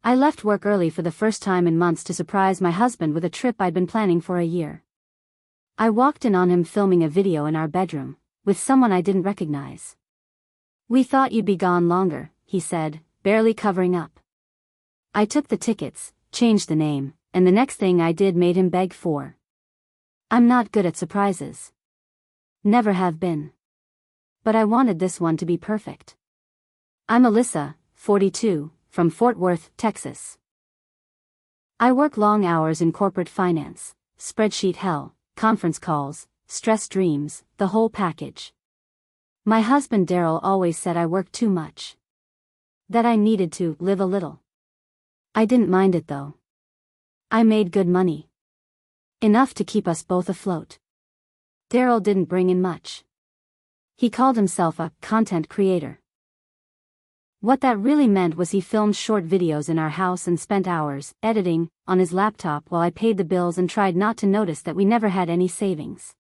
I left work early for the first time in months to surprise my husband with a trip I'd been planning for a year. I walked in on him filming a video in our bedroom, with someone I didn't recognize. "We thought you'd be gone longer," he said, barely covering up. I took the tickets, changed the name, and the next thing I did made him beg for. I'm not good at surprises. Never have been. But I wanted this one to be perfect. I'm Alyssa, 42, from Fort Worth, Texas. I work long hours in corporate finance, spreadsheet hell, conference calls, stress dreams, the whole package. My husband Daryl always said I worked too much. That I needed to live a little. I didn't mind it though. I made good money. Enough to keep us both afloat. Daryl didn't bring in much. He called himself a content creator. What that really meant was he filmed short videos in our house and spent hours editing on his laptop while I paid the bills and tried not to notice that we never had any savings.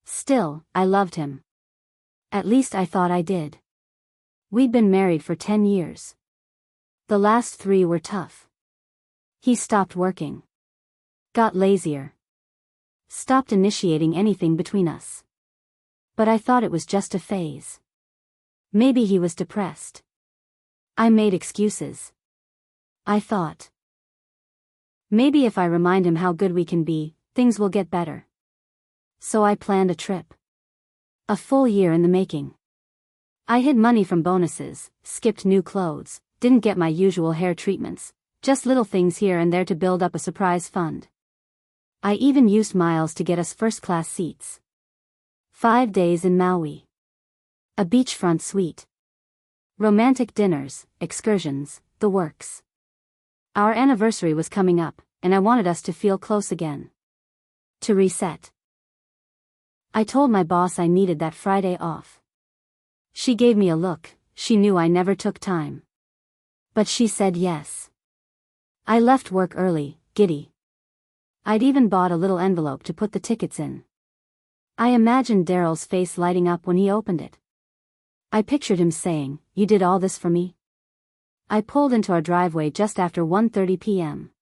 Still, I loved him. At least I thought I did. We'd been married for 10 years. The last 3 were tough. He stopped working. Got lazier. Stopped initiating anything between us. But I thought it was just a phase. Maybe he was depressed. I made excuses. I thought, maybe if I remind him how good we can be, things will get better. So I planned a trip. A full year in the making. I hid money from bonuses, skipped new clothes, didn't get my usual hair treatments, just little things here and there to build up a surprise fund. I even used miles to get us first-class seats. 5 days in Maui. A beachfront suite. Romantic dinners, excursions, the works. Our anniversary was coming up, and I wanted us to feel close again. To reset. I told my boss I needed that Friday off. She gave me a look, she knew I never took time. But she said yes. I left work early, giddy. I'd even bought a little envelope to put the tickets in. I imagined Daryl's face lighting up when he opened it. I pictured him saying, "You did all this for me?" I pulled into our driveway just after 1:30 p.m.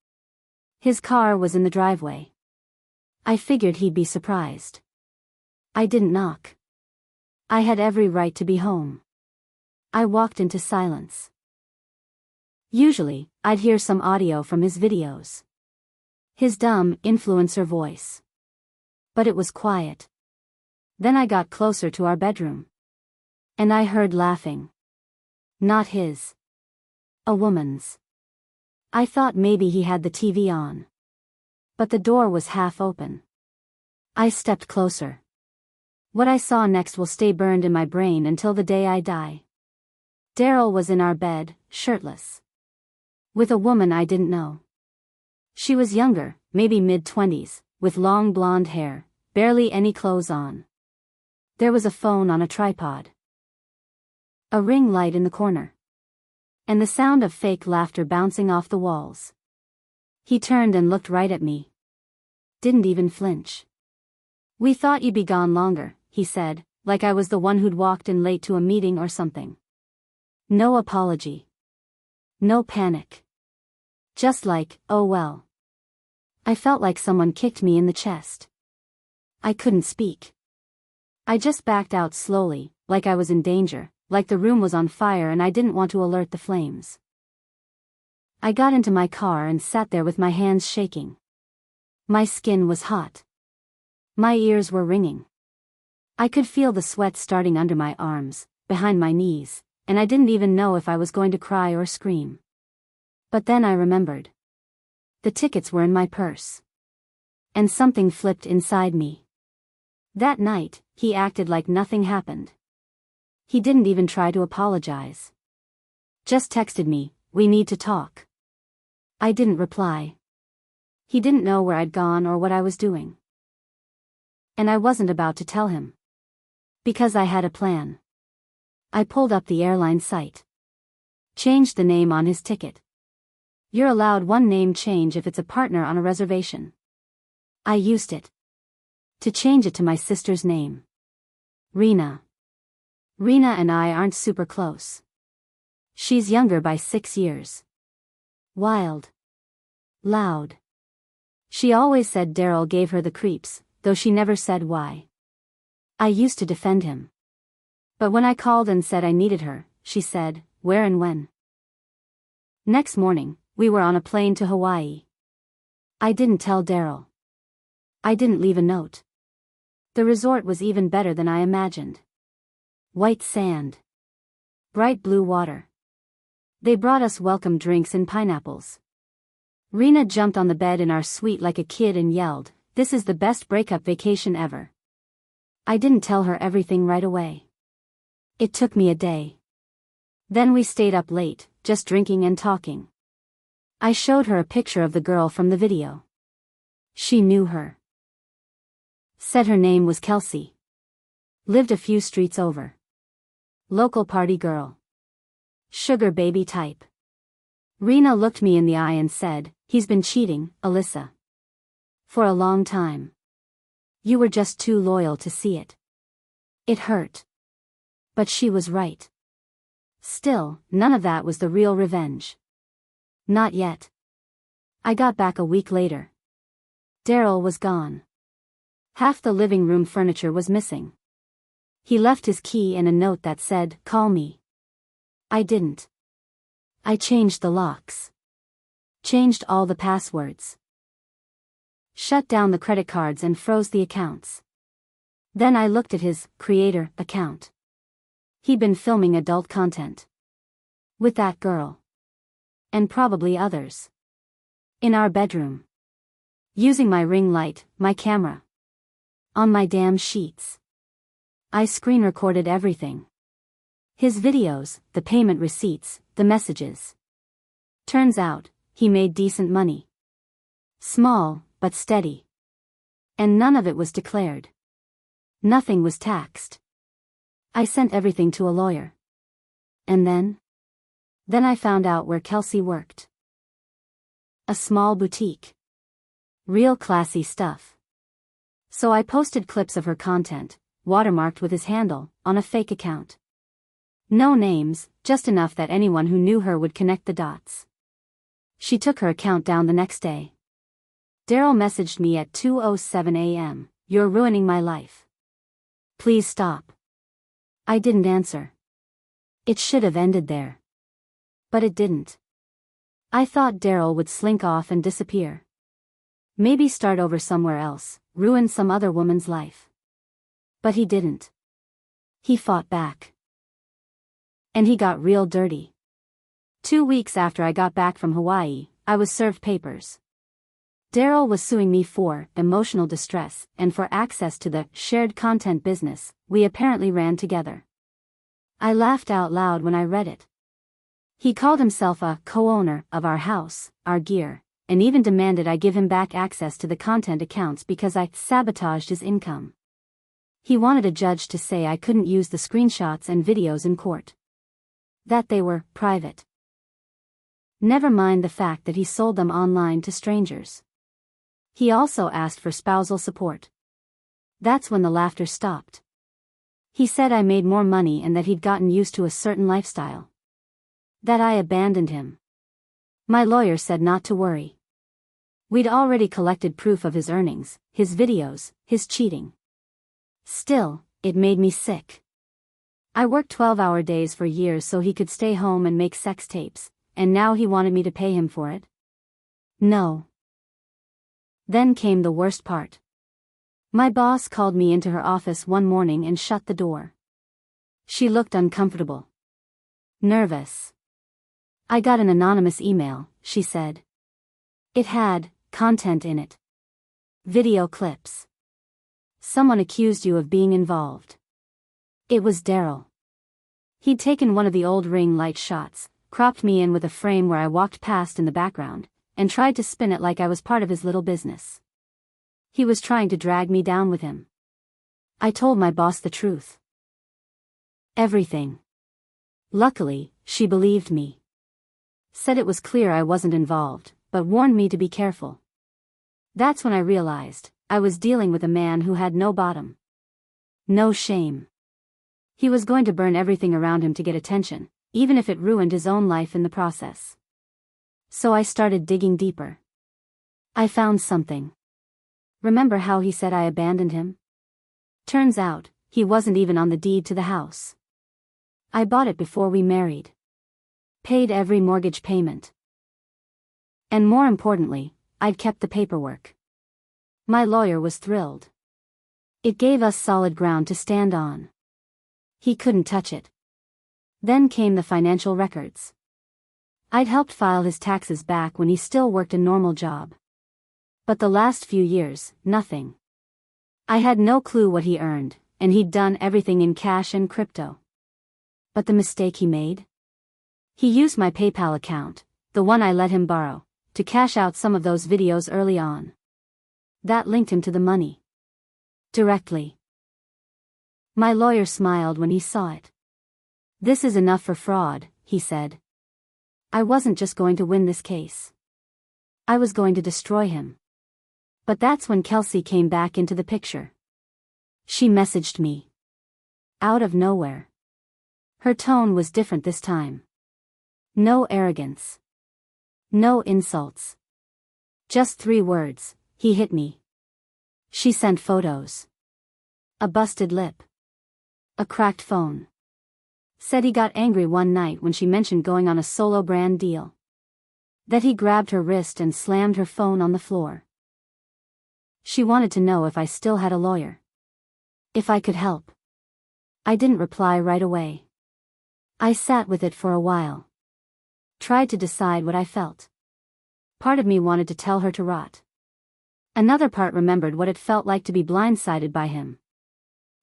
His car was in the driveway. I figured he'd be surprised. I didn't knock. I had every right to be home. I walked into silence. Usually, I'd hear some audio from his videos. His dumb, influencer voice. But it was quiet. Then I got closer to our bedroom. And I heard laughing. Not his. A woman's. I thought maybe he had the TV on. But the door was half open. I stepped closer. What I saw next will stay burned in my brain until the day I die. Daryl was in our bed, shirtless. With a woman I didn't know. She was younger, maybe mid-20s, with long blonde hair, barely any clothes on. There was a phone on a tripod. A ring light in the corner. And the sound of fake laughter bouncing off the walls. He turned and looked right at me. Didn't even flinch. "We thought you'd be gone longer," he said, like I was the one who'd walked in late to a meeting or something. No apology. No panic. Just like, oh well. I felt like someone kicked me in the chest. I couldn't speak. I just backed out slowly, like I was in danger, like the room was on fire and I didn't want to alert the flames. I got into my car and sat there with my hands shaking. My skin was hot. My ears were ringing. I could feel the sweat starting under my arms, behind my knees, and I didn't even know if I was going to cry or scream. But then I remembered. The tickets were in my purse. And something flipped inside me. That night, he acted like nothing happened. He didn't even try to apologize. Just texted me, "We need to talk." I didn't reply. He didn't know where I'd gone or what I was doing. And I wasn't about to tell him. Because I had a plan. I pulled up the airline site. Changed the name on his ticket. You're allowed one name change if it's a partner on a reservation. I used it. To change it to my sister's name. Rena. Rena and I aren't super close. She's younger by 6 years. Wild. Loud. She always said Daryl gave her the creeps, though she never said why. I used to defend him. But when I called and said I needed her, she said, where and when. Next morning, we were on a plane to Hawaii. I didn't tell Daryl. I didn't leave a note. The resort was even better than I imagined. White sand. Bright blue water. They brought us welcome drinks and pineapples. Rena jumped on the bed in our suite like a kid and yelled, "This is the best breakup vacation ever." I didn't tell her everything right away. It took me a day. Then we stayed up late, just drinking and talking. I showed her a picture of the girl from the video. She knew her. Said her name was Kelsey. Lived a few streets over. Local party girl. Sugar baby type. Rena looked me in the eye and said, "He's been cheating, Alyssa. For a long time. You were just too loyal to see it." It hurt. But she was right. Still, none of that was the real revenge. Not yet. I got back a week later. Daryl was gone. Half the living room furniture was missing. He left his key and a note that said, "Call me." I didn't. I changed the locks. Changed all the passwords. Shut down the credit cards and froze the accounts. Then I looked at his creator account. He'd been filming adult content. With that girl. And probably others. In our bedroom. Using my ring light, my camera. On my damn sheets. I screen recorded everything. His videos, the payment receipts, the messages. Turns out, he made decent money. Small, but steady. And none of it was declared. Nothing was taxed. I sent everything to a lawyer. And then? Then I found out where Kelsey worked. A small boutique. Real classy stuff. So I posted clips of her content, watermarked with his handle, on a fake account. No names, just enough that anyone who knew her would connect the dots. She took her account down the next day. Daryl messaged me at 2:07 a.m., "You're ruining my life. Please stop." I didn't answer. It should have ended there. But it didn't. I thought Daryl would slink off and disappear. Maybe start over somewhere else, ruin some other woman's life. But he didn't. He fought back. And he got real dirty. 2 weeks after I got back from Hawaii, I was served papers. Daryl was suing me for emotional distress and for access to the shared content business we apparently ran together. I laughed out loud when I read it. He called himself a co-owner of our house, our gear, and even demanded I give him back access to the content accounts because I sabotaged his income. He wanted a judge to say I couldn't use the screenshots and videos in court. That they were private. Never mind the fact that he sold them online to strangers. He also asked for spousal support. That's when the laughter stopped. He said I made more money and that he'd gotten used to a certain lifestyle. That I abandoned him. My lawyer said not to worry. We'd already collected proof of his earnings, his videos, his cheating. Still, it made me sick. I worked 12-hour days for years so he could stay home and make sex tapes, and now he wanted me to pay him for it? No. Then came the worst part. My boss called me into her office one morning and shut the door. She looked uncomfortable. Nervous. "I got an anonymous email," she said. "It had content in it. Video clips. Someone accused you of being involved." It was Daryl. He'd taken one of the old ring light shots, cropped me in with a frame where I walked past in the background, and tried to spin it like I was part of his little business. He was trying to drag me down with him. I told my boss the truth. Everything. Luckily, she believed me. Said it was clear I wasn't involved, but warned me to be careful. That's when I realized I was dealing with a man who had no bottom. No shame. He was going to burn everything around him to get attention, even if it ruined his own life in the process. So I started digging deeper. I found something. Remember how he said I abandoned him? Turns out, he wasn't even on the deed to the house. I bought it before we married. Paid every mortgage payment. And more importantly, I'd kept the paperwork. My lawyer was thrilled. It gave us solid ground to stand on. He couldn't touch it. Then came the financial records. I'd helped file his taxes back when he still worked a normal job. But the last few years, nothing. I had no clue what he earned, and he'd done everything in cash and crypto. But the mistake he made? He used my PayPal account, the one I let him borrow, to cash out some of those videos early on. That linked him to the money. Directly. My lawyer smiled when he saw it. This is enough for fraud, he said. I wasn't just going to win this case. I was going to destroy him. But that's when Kelsey came back into the picture. She messaged me. Out of nowhere. Her tone was different this time. No arrogance. No insults. Just 3 words, he hit me. She sent photos. A busted lip. A cracked phone. Said he got angry one night when she mentioned going on a solo brand deal. That he grabbed her wrist and slammed her phone on the floor. She wanted to know if I still had a lawyer. If I could help. I didn't reply right away. I sat with it for a while. Tried to decide what I felt. Part of me wanted to tell her to rot. Another part remembered what it felt like to be blindsided by him.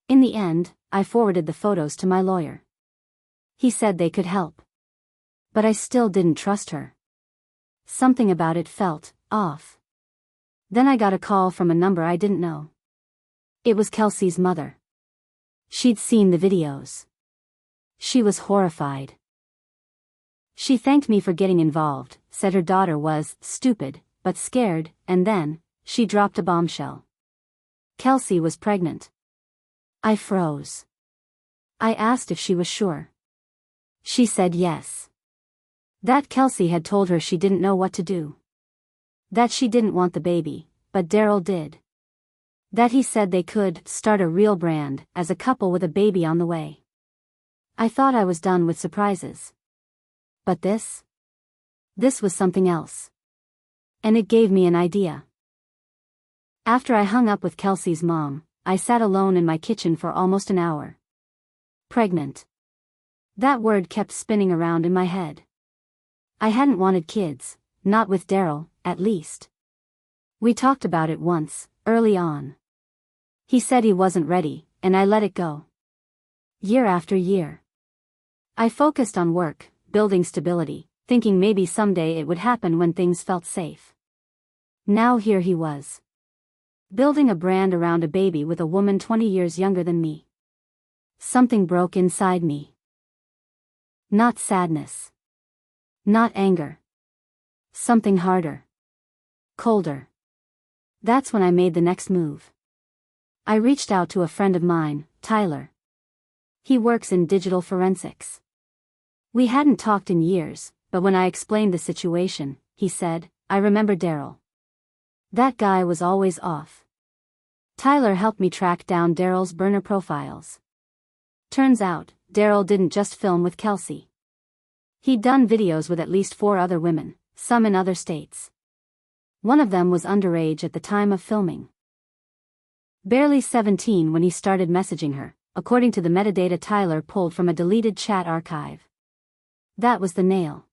In the end, I forwarded the photos to my lawyer. He said they could help. But I still didn't trust her. Something about it felt off. Then I got a call from a number I didn't know. It was Kelsey's mother. She'd seen the videos. She was horrified. She thanked me for getting involved, said her daughter was stupid, but scared, and then, she dropped a bombshell. Kelsey was pregnant. I froze. I asked if she was sure. She said yes. That Kelsey had told her she didn't know what to do. That she didn't want the baby, but Daryl did. That he said they could start a real brand as a couple with a baby on the way. I thought I was done with surprises. But this was something else. And it gave me an idea. After I hung up with Kelsey's mom, I sat alone in my kitchen for almost an hour. Pregnant. That word kept spinning around in my head. I hadn't wanted kids, not with Daryl, at least. We talked about it once, early on. He said he wasn't ready, and I let it go. Year after year. I focused on work, building stability, thinking maybe someday it would happen when things felt safe. Now here he was. Building a brand around a baby with a woman 20 years younger than me. Something broke inside me. Not sadness. Not anger. Something harder. Colder. That's when I made the next move. I reached out to a friend of mine, Tyler. He works in digital forensics. We hadn't talked in years, but when I explained the situation, he said, I remember Daryl. That guy was always off. Tyler helped me track down Daryl's burner profiles. Turns out, Daryl didn't just film with Kelsey. He'd done videos with at least 4 other women, some in other states. One of them was underage at the time of filming. Barely 17 when he started messaging her, according to the metadata Tyler pulled from a deleted chat archive. That was the nail.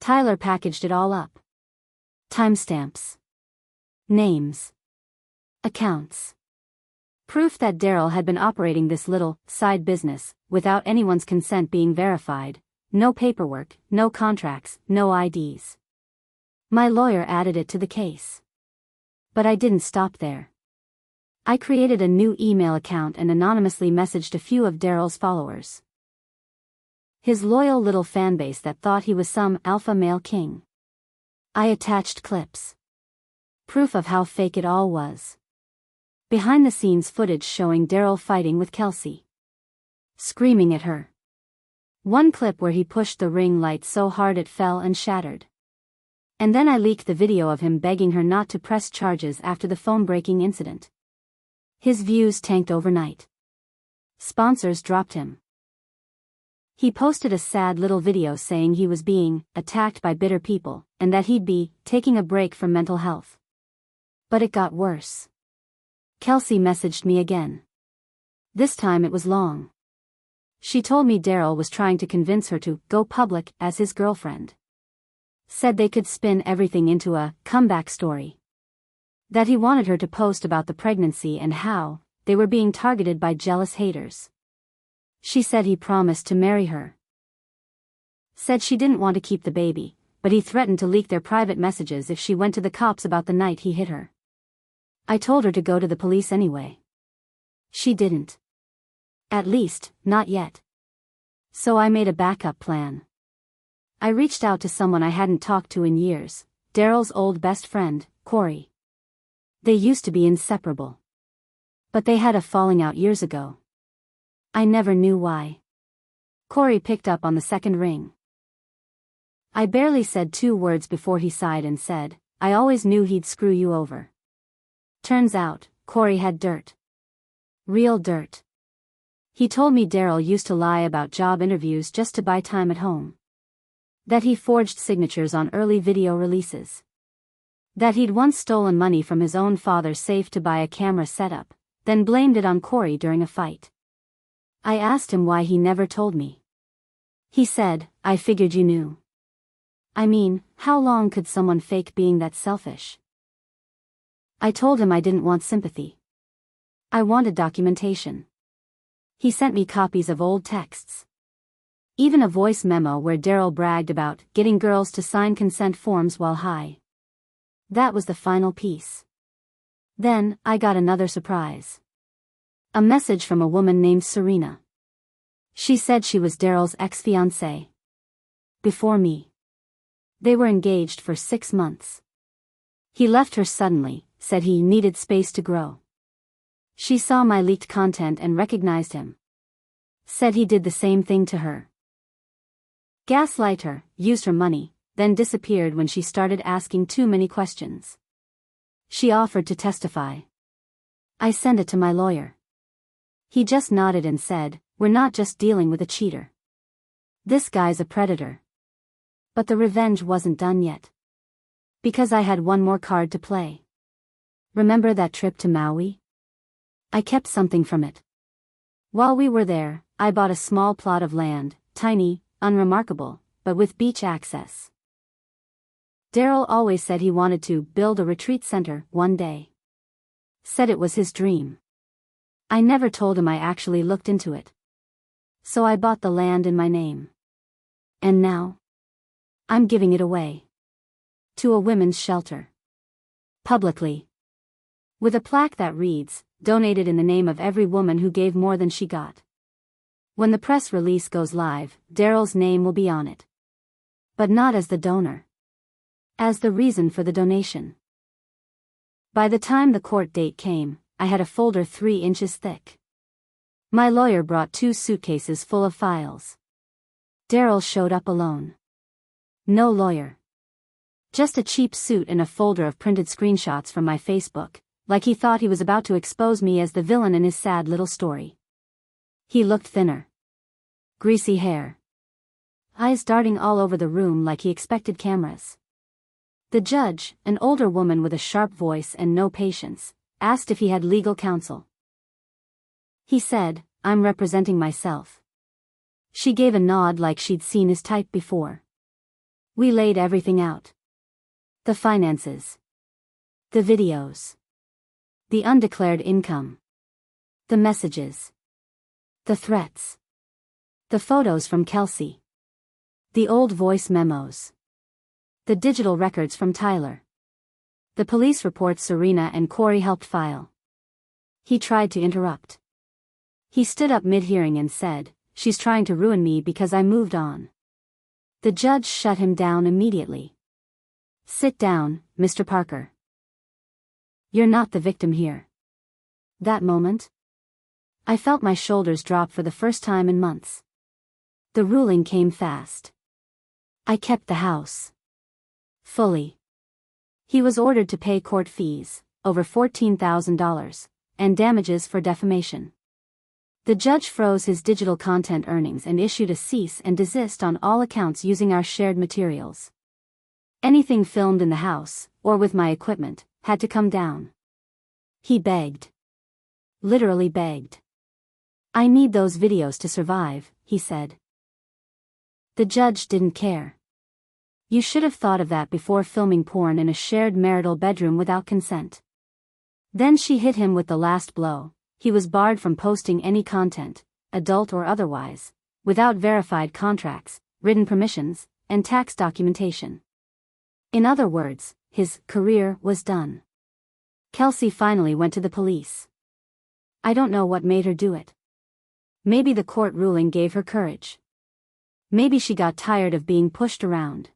Tyler packaged it all up. Timestamps. Names. Accounts. Proof that Daryl had been operating this little, side business, without anyone's consent being verified. No paperwork, no contracts, no IDs. My lawyer added it to the case. But I didn't stop there. I created a new email account and anonymously messaged a few of Daryl's followers. His loyal little fanbase that thought he was some alpha male king. I attached clips. Proof of how fake it all was. Behind-the-scenes footage showing Daryl fighting with Kelsey. Screaming at her. One clip where he pushed the ring light so hard it fell and shattered. And then I leaked the video of him begging her not to press charges after the phone-breaking incident. His views tanked overnight. Sponsors dropped him. He posted a sad little video saying he was being attacked by bitter people, and that he'd be taking a break from mental health. But it got worse. Kelsey messaged me again. This time it was long. She told me Daryl was trying to convince her to go public as his girlfriend. Said they could spin everything into a comeback story. That he wanted her to post about the pregnancy and how they were being targeted by jealous haters. She said he promised to marry her. Said she didn't want to keep the baby, but he threatened to leak their private messages if she went to the cops about the night he hit her. I told her to go to the police anyway. She didn't. At least, not yet. So I made a backup plan. I reached out to someone I hadn't talked to in years, Daryl's old best friend, Corey. They used to be inseparable. But they had a falling out years ago. I never knew why. Corey picked up on the second ring. I barely said 2 words before he sighed and said, "I always knew he'd screw you over." Turns out, Corey had dirt. Real dirt. He told me Daryl used to lie about job interviews just to buy time at home. That he forged signatures on early video releases. That he'd once stolen money from his own father's safe to buy a camera setup, then blamed it on Corey during a fight. I asked him why he never told me. He said, "I figured you knew." I mean, how long could someone fake being that selfish? I told him I didn't want sympathy. I wanted documentation. He sent me copies of old texts. Even a voice memo where Daryl bragged about getting girls to sign consent forms while high. That was the final piece. Then, I got another surprise. A message from a woman named Serena. She said she was Daryl's ex-fiancée. Before me. They were engaged for 6 months. He left her suddenly, said he needed space to grow. She saw my leaked content and recognized him. Said he did the same thing to her. Gaslight her, used her money, then disappeared when she started asking too many questions. She offered to testify. I sent it to my lawyer. He just nodded and said, "We're not just dealing with a cheater. This guy's a predator." But the revenge wasn't done yet. Because I had one more card to play. Remember that trip to Maui? I kept something from it. While we were there, I bought a small plot of land, tiny, unremarkable, but with beach access. Daryl always said he wanted to build a retreat center one day. Said it was his dream. I never told him I actually looked into it. So I bought the land in my name. And now? I'm giving it away. To a women's shelter. Publicly. With a plaque that reads, "Donated in the name of every woman who gave more than she got." When the press release goes live, Daryl's name will be on it. But not as the donor. As the reason for the donation. By the time the court date came, I had a folder 3 inches thick. My lawyer brought 2 suitcases full of files. Daryl showed up alone. No lawyer. Just a cheap suit and a folder of printed screenshots from my Facebook, like he thought he was about to expose me as the villain in his sad little story. He looked thinner. Greasy hair. Eyes darting all over the room like he expected cameras. The judge, an older woman with a sharp voice and no patience, asked if he had legal counsel. He said, "I'm representing myself." She gave a nod like she'd seen his type before. We laid everything out. The finances. The videos. The undeclared income. The messages. The threats. The photos from Kelsey. The old voice memos. The digital records from Tyler. The police reports Serena and Corey helped file. He tried to interrupt. He stood up mid-hearing and said, "She's trying to ruin me because I moved on." The judge shut him down immediately. "Sit down, Mr. Parker. You're not the victim here." That moment, I felt my shoulders drop for the first time in months. The ruling came fast. I kept the house. Fully. He was ordered to pay court fees, over $14,000, and damages for defamation. The judge froze his digital content earnings and issued a cease and desist on all accounts using our shared materials. Anything filmed in the house, or with my equipment, had to come down. He begged. Literally begged. "I need those videos to survive," he said. The judge didn't care. "You should have thought of that before filming porn in a shared marital bedroom without consent." Then she hit him with the last blow. He was barred from posting any content, adult or otherwise, without verified contracts, written permissions, and tax documentation. In other words, his career was done. Kelsey finally went to the police. I don't know what made her do it. Maybe the court ruling gave her courage. Maybe she got tired of being pushed around.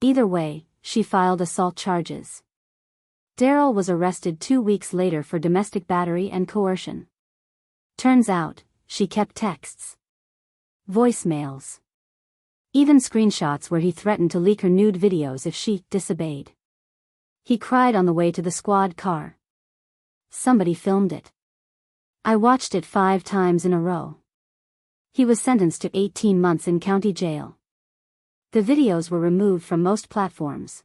Either way, she filed assault charges. Daryl was arrested 2 weeks later for domestic battery and coercion. Turns out, she kept texts, voicemails, even screenshots where he threatened to leak her nude videos if she disobeyed. He cried on the way to the squad car. Somebody filmed it. I watched it 5 times in a row. He was sentenced to 18 months in county jail. The videos were removed from most platforms.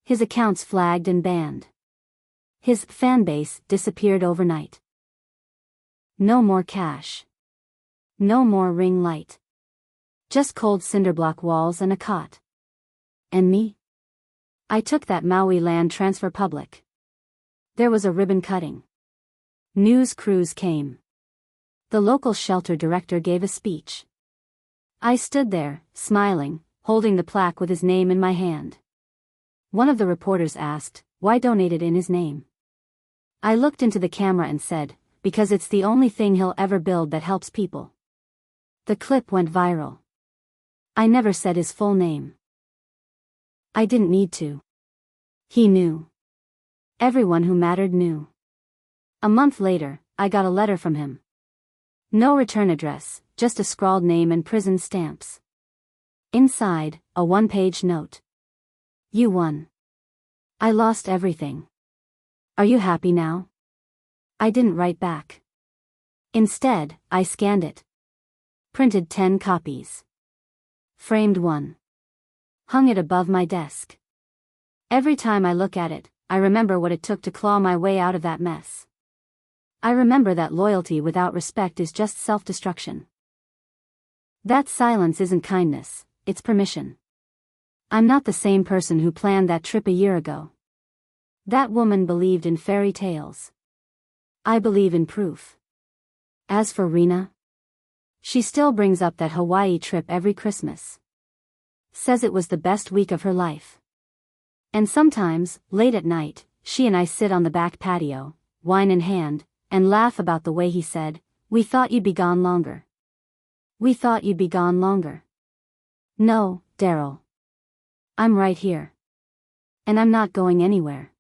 His accounts flagged and banned. His fanbase disappeared overnight. No more cash. No more ring light. Just cold cinderblock walls and a cot. And me? I took that Maui land transfer public. There was a ribbon cutting. News crews came. The local shelter director gave a speech. I stood there, smiling, holding the plaque with his name in my hand. One of the reporters asked, "Why donate it in his name?" I looked into the camera and said, "Because it's the only thing he'll ever build that helps people." The clip went viral. I never said his full name. I didn't need to. He knew. Everyone who mattered knew. A month later, I got a letter from him. No return address, just a scrawled name and prison stamps. Inside, a 1-page note. "You won. I lost everything. Are you happy now?" I didn't write back. Instead, I scanned it. Printed 10 copies. Framed one. Hung it above my desk. Every time I look at it, I remember what it took to claw my way out of that mess. I remember that loyalty without respect is just self-destruction. That silence isn't kindness, it's permission. I'm not the same person who planned that trip a year ago. That woman believed in fairy tales. I believe in proof. As for Rena, she still brings up that Hawaii trip every Christmas. Says it was the best week of her life. And sometimes, late at night, she and I sit on the back patio, wine in hand, and laugh about the way he said, "We thought you'd be gone longer. We thought you'd be gone longer." No, Daryl. I'm right here. And I'm not going anywhere.